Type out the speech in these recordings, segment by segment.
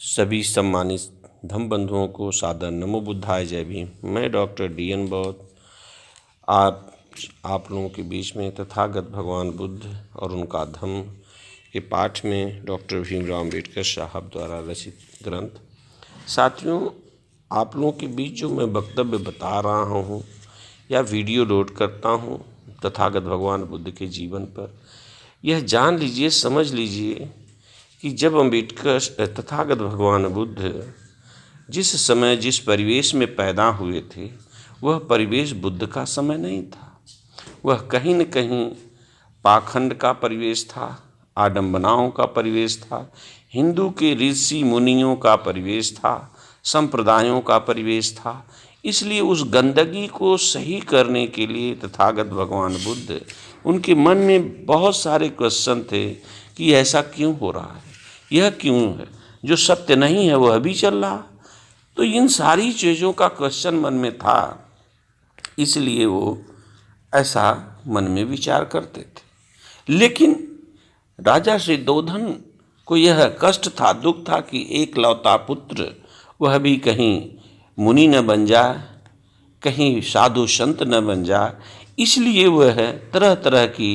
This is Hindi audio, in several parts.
सभी सम्मानित धम्म बंधुओं को सादर नमो बुद्धाय जय भीम। मैं डॉक्टर DN बौद्ध आप लोगों के बीच में तथागत भगवान बुद्ध और उनका धम्म के पाठ में डॉक्टर भीमराव अम्बेडकर साहब द्वारा रचित ग्रंथ। साथियों, आप लोगों के बीच जो मैं वक्तव्य बता रहा हूँ या वीडियो लोड करता हूँ तथागत भगवान बुद्ध के जीवन पर, यह जान लीजिए, समझ लीजिए कि जब अम्बेडकर तथागत भगवान बुद्ध जिस समय जिस परिवेश में पैदा हुए थे, वह परिवेश बुद्ध का समय नहीं था। वह कहीं न कहीं पाखंड का परिवेश था, आडंबनाओं का परिवेश था, हिंदू के ऋषि मुनियों का परिवेश था, संप्रदायों का परिवेश था। इसलिए उस गंदगी को सही करने के लिए तथागत भगवान बुद्ध, उनके मन में बहुत सारे क्वेश्चन थे कि ऐसा क्यों हो रहा है, यह क्यों है, जो सत्य नहीं है वह भी चल रहा। तो इन सारी चीज़ों का क्वेश्चन मन में था, इसलिए वो ऐसा मन में विचार करते थे। लेकिन राजा शुद्धोधन को यह कष्ट था, दुख था कि एक लौता पुत्र वह भी कहीं मुनि न बन जाए, कहीं साधु संत न बन जाए। इसलिए वह तरह तरह की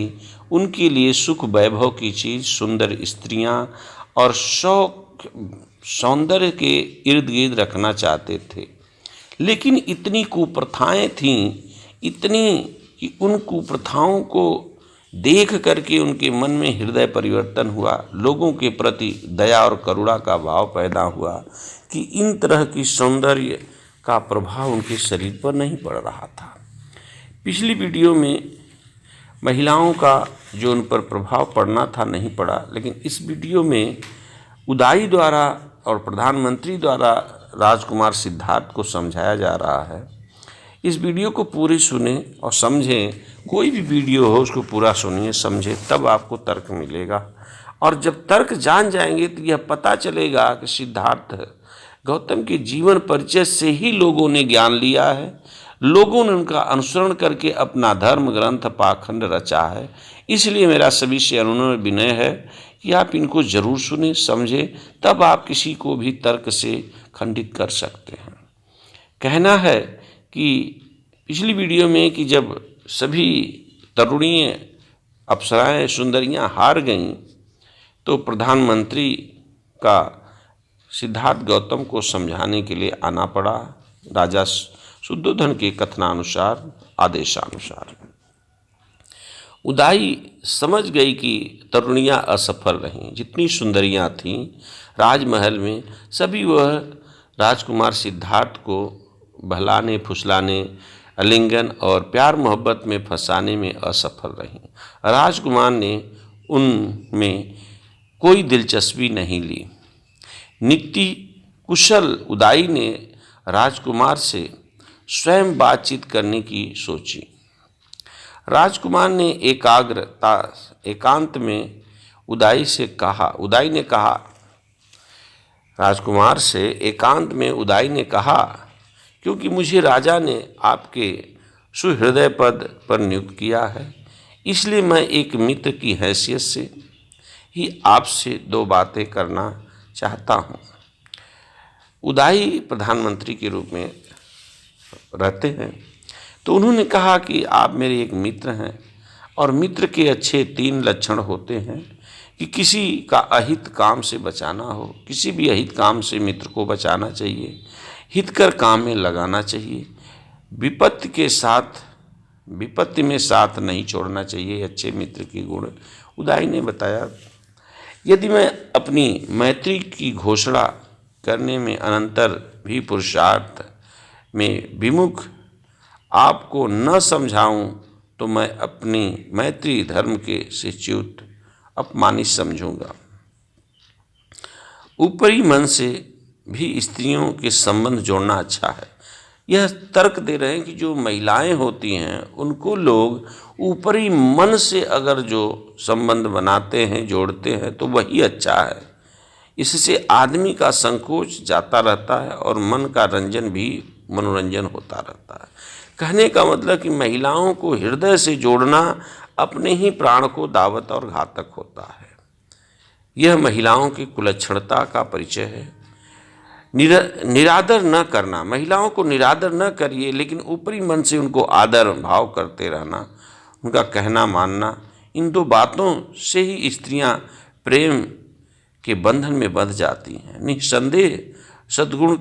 उनके लिए सुख वैभव की चीज़, सुंदर स्त्रियां और शौक सौंदर्य के इर्द गिर्द रखना चाहते थे। लेकिन इतनी कुप्रथाएं थीं, इतनी कि उन कुप्रथाओं को देख करके उनके मन में हृदय परिवर्तन हुआ, लोगों के प्रति दया और करुणा का भाव पैदा हुआ कि इन तरह की सौंदर्य का प्रभाव उनके शरीर पर नहीं पड़ रहा था। पिछली वीडियो में महिलाओं का जो उन पर प्रभाव पड़ना था नहीं पड़ा, लेकिन इस वीडियो में उदाई द्वारा और प्रधानमंत्री द्वारा राजकुमार सिद्धार्थ को समझाया जा रहा है। इस वीडियो को पूरी सुने और समझें। कोई भी वीडियो हो उसको पूरा सुनिए, समझें, तब आपको तर्क मिलेगा। और जब तर्क जान जाएंगे तो यह पता चलेगा कि सिद्धार्थ गौतम के जीवन परिचय से ही लोगों ने ज्ञान लिया है, लोगों ने उनका अनुसरण करके अपना धर्म ग्रंथ पाखंड रचा है। इसलिए मेरा सभी से अनुनय विनय है कि आप इनको जरूर सुने, समझें, तब आप किसी को भी तर्क से खंडित कर सकते हैं। कहना है कि पिछली वीडियो में कि जब सभी तरुणीय अप्सराएं सुंदरियां हार गईं, तो प्रधानमंत्री का सिद्धार्थ गौतम को समझाने के लिए आना पड़ा, राजा शुद्धोधन के कथनानुसार, आदेशानुसार। उदाई समझ गई कि तरुणियां असफल रहीं। जितनी सुंदरियां थीं राजमहल में, सभी वह राजकुमार सिद्धार्थ को बहलाने, फुसलाने, आलिंगन और प्यार मोहब्बत में फंसाने में असफल रहीं। राजकुमार ने उनमें कोई दिलचस्पी नहीं ली। नीति कुशल उदाई ने राजकुमार से स्वयं बातचीत करने की सोची। राजकुमार ने एकांत में उदाई ने कहा, राजकुमार से एकांत में उदाई ने कहा, क्योंकि मुझे राजा ने आपके सुहृदय पद पर नियुक्त किया है, इसलिए मैं एक मित्र की हैसियत से ही आपसे दो बातें करना चाहता हूँ। उदाई प्रधानमंत्री के रूप में रहते हैं, तो उन्होंने कहा कि आप मेरे एक मित्र हैं और मित्र के अच्छे 3 लक्षण होते हैं कि किसी का अहित काम से बचाना हो, किसी भी अहित काम से मित्र को बचाना चाहिए, हितकर काम में लगाना चाहिए, विपत्ति में साथ नहीं छोड़ना चाहिए। अच्छे मित्र की गुण उदाई ने बताया। यदि मैं अपनी मैत्री की घोषणा करने में अनंतर भी पुरुषार्थ में विमुख आपको न समझाऊं, तो मैं अपनी मैत्री धर्म के से च्युत अपमानित समझूंगा। ऊपरी मन से भी स्त्रियों के संबंध जोड़ना अच्छा है। यह तर्क दे रहे हैं कि जो महिलाएं होती हैं उनको लोग ऊपरी मन से अगर जो संबंध बनाते हैं, जोड़ते हैं, तो वही अच्छा है। इससे आदमी का संकोच जाता रहता है और मन का मनोरंजन होता रहता है। कहने का मतलब कि महिलाओं को हृदय से जोड़ना अपने ही प्राण को दावत और घातक होता है। यह महिलाओं की कुलक्षणता का परिचय है। निरादर न करना, महिलाओं को निरादर न करिए, लेकिन ऊपरी मन से उनको आदर भाव करते रहना, उनका कहना मानना, इन दो बातों से ही स्त्रियां प्रेम के बंधन में बंध जाती हैं। निस्संदेह सद्गुण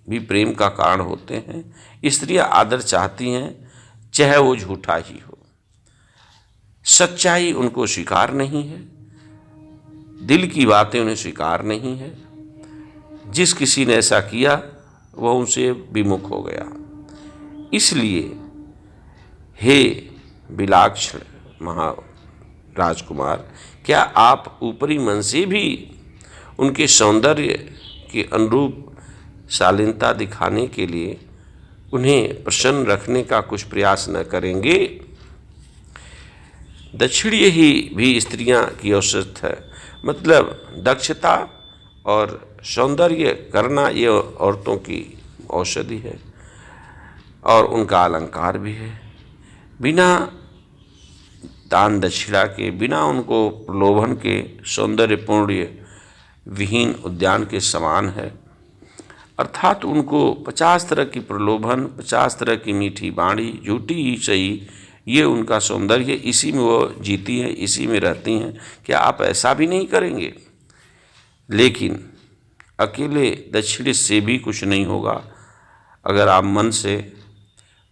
भी प्रेम का कारण होते हैं। स्त्रियां आदर चाहती हैं, चाहे वो झूठा ही हो। सच्चाई उनको स्वीकार नहीं है, दिल की बातें उन्हें स्वीकार नहीं है। जिस किसी ने ऐसा किया वह उनसे विमुख हो गया। इसलिए हे बिलाक्ष राजकुमार, क्या आप ऊपरी मन से भी उनके सौंदर्य के अनुरूप शालीनता दिखाने के लिए उन्हें प्रसन्न रखने का कुछ प्रयास न करेंगे? दक्षिणीय ही भी स्त्रियां की औसत है, मतलब दक्षता और सौंदर्य करना ये औरतों की औषधि है और उनका अलंकार भी है। बिना दान दक्षिणा के, बिना उनको प्रलोभन के सौंदर्यपूर्ण विहीन उद्यान के समान है। अर्थात उनको 50 तरह की प्रलोभन, 50 तरह की मीठी बाणी, झूठी ही सही, ये उनका सौंदर्य, इसी में वो जीती हैं, इसी में रहती हैं। क्या आप ऐसा भी नहीं करेंगे? लेकिन अकेले दक्षिणी से भी कुछ नहीं होगा। अगर आप मन से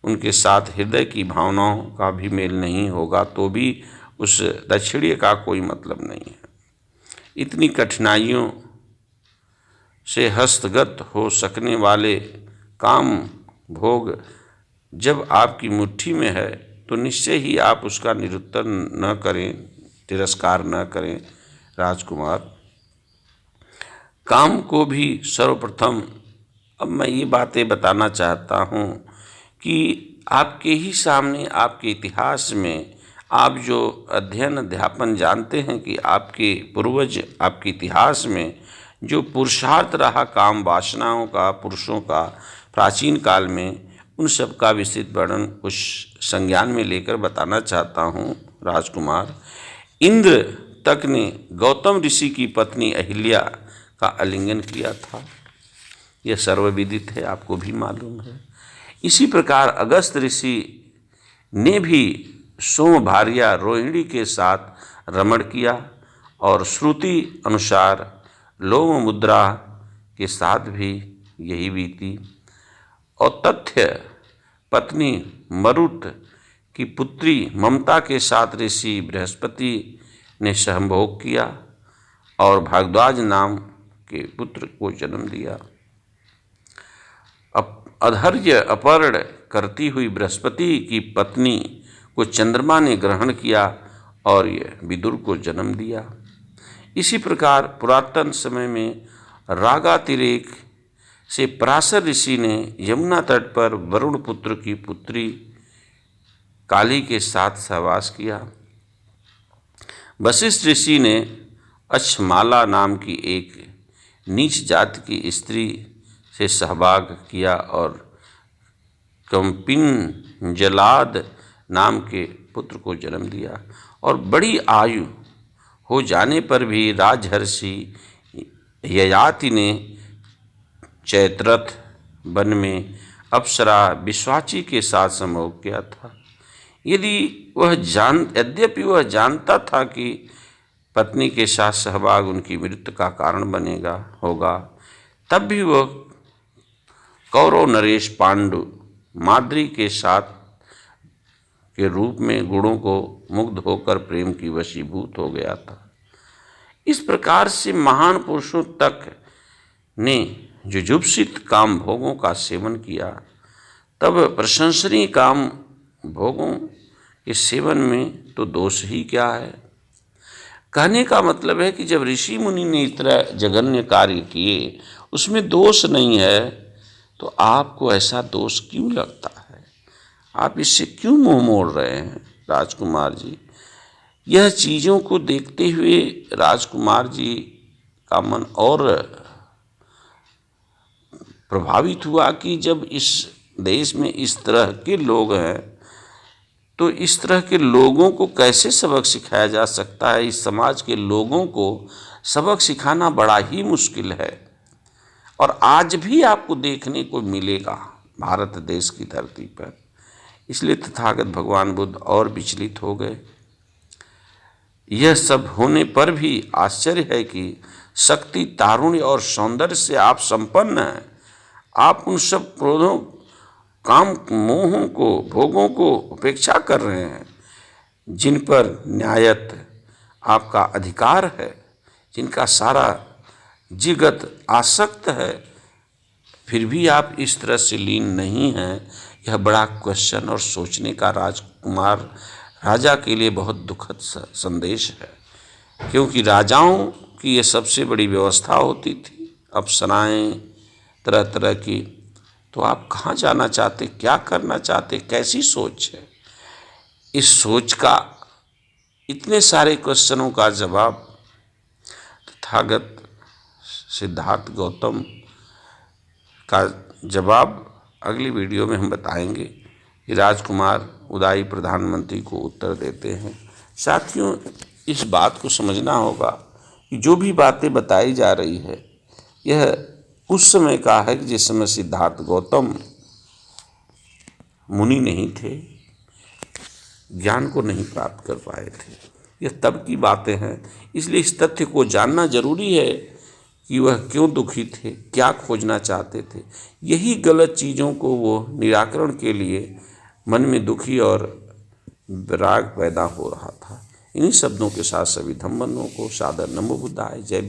उनके साथ हृदय की भावनाओं का भी मेल नहीं होगा तो भी उस दक्षिणी का कोई मतलब नहीं है। इतनी कठिनाइयों से हस्तगत हो सकने वाले काम भोग जब आपकी मुट्ठी में है तो निश्चय ही आप उसका निरुत्तर न करें, तिरस्कार न करें। राजकुमार, काम को भी सर्वप्रथम, अब मैं ये बातें बताना चाहता हूँ कि आपके ही सामने, आपके इतिहास में आप जो अध्ययन अध्यापन जानते हैं कि आपके पूर्वज, आपके इतिहास में जो पुरुषार्थ रहा काम वासनाओं का, पुरुषों का प्राचीन काल में, उन सब का विस्तृत वर्णन कुछ संज्ञान में लेकर बताना चाहता हूँ। राजकुमार, इंद्र तक ने गौतम ऋषि की पत्नी अहिल्या का आलिंगन किया था, यह सर्वविदित है, आपको भी मालूम है। इसी प्रकार अगस्त ऋषि ने भी सोम भार्या रोहिणी के साथ रमण किया और श्रुति अनुसार लोम मुद्रा के साथ भी यही बीती। और तथ्य पत्नी मरुत की पुत्री ममता के साथ ऋषि बृहस्पति ने सहभोग किया और भारद्वाज नाम के पुत्र को जन्म दिया। अधर्य अपहरण करती हुई बृहस्पति की पत्नी को चंद्रमा ने ग्रहण किया और यह विदुर को जन्म दिया। इसी प्रकार पुरातन समय में रागातिरेक से पराशर ऋषि ने यमुना तट पर वरुण पुत्र की पुत्री काली के साथ सहवास किया। वशिष्ठ ऋषि ने अक्षमाला नाम की एक नीच जाति की स्त्री से सहभाग किया और कंपिन जलाद नाम के पुत्र को जन्म दिया। और बड़ी आयु हो जाने पर भी राजहर्षि ययाति ने चैत्रथ वन में अप्सरा विश्वाची के साथ संभोग किया था। यद्यपि वह जानता था कि पत्नी के साथ सहभाग उनकी मृत्यु का कारण होगा, तब भी वह कौरव नरेश पांडु माद्री के साथ के रूप में गुणों को मुग्ध होकर प्रेम की वशीभूत हो गया था। इस प्रकार से महान पुरुषों तक ने जुजुप्सित काम भोगों का सेवन किया, तब प्रशंसनीय काम भोगों के सेवन में तो दोष ही क्या है। कहने का मतलब है कि जब ऋषि मुनि ने इतना जघन्य कार्य किए उसमें दोष नहीं है, तो आपको ऐसा दोष क्यों लगता है? आप इससे क्यों मुंह मोड़ रहे हैं? राजकुमार जी, यह चीज़ों को देखते हुए राजकुमार जी का मन और प्रभावित हुआ कि जब इस देश में इस तरह के लोग हैं तो इस तरह के लोगों को कैसे सबक सिखाया जा सकता है? इस समाज के लोगों को सबक सिखाना बड़ा ही मुश्किल है। और आज भी आपको देखने को मिलेगा भारत देश की धरती पर। इसलिए तथागत भगवान बुद्ध और विचलित हो गए। यह सब होने पर भी आश्चर्य है कि शक्ति, तारुण्य और सौंदर्य से आप संपन्न हैं। आप उन सब क्रोधों, काम, मोहों को, भोगों को उपेक्षा कर रहे हैं जिन पर न्यायत आपका अधिकार है, जिनका सारा जगत आसक्त है, फिर भी आप इस तरह से लीन नहीं हैं। यह बड़ा क्वेश्चन और सोचने का राजा के लिए बहुत दुखद संदेश है, क्योंकि राजाओं की ये सबसे बड़ी व्यवस्था होती थी, अप्सराएं तरह तरह की। तो आप कहाँ जाना चाहते, क्या करना चाहते, कैसी सोच है? इस सोच का, इतने सारे क्वेश्चनों का जवाब तथागत सिद्धार्थ गौतम का जवाब अगली वीडियो में हम बताएंगे कि राजकुमार उदाई प्रधानमंत्री को उत्तर देते हैं। साथियों, इस बात को समझना होगा कि जो भी बातें बताई जा रही है यह उस समय का है कि जिस समय सिद्धार्थ गौतम मुनि नहीं थे, ज्ञान को नहीं प्राप्त कर पाए थे। यह तब की बातें हैं। इसलिए इस तथ्य को जानना जरूरी है कि वह क्यों दुखी थे, क्या खोजना चाहते थे। यही गलत चीज़ों को वो निराकरण के लिए मन में दुखी और विराग पैदा हो रहा था। इन्हीं शब्दों के साथ सभी धम्म बंधुओं को सादर नमो बुद्धाय। जय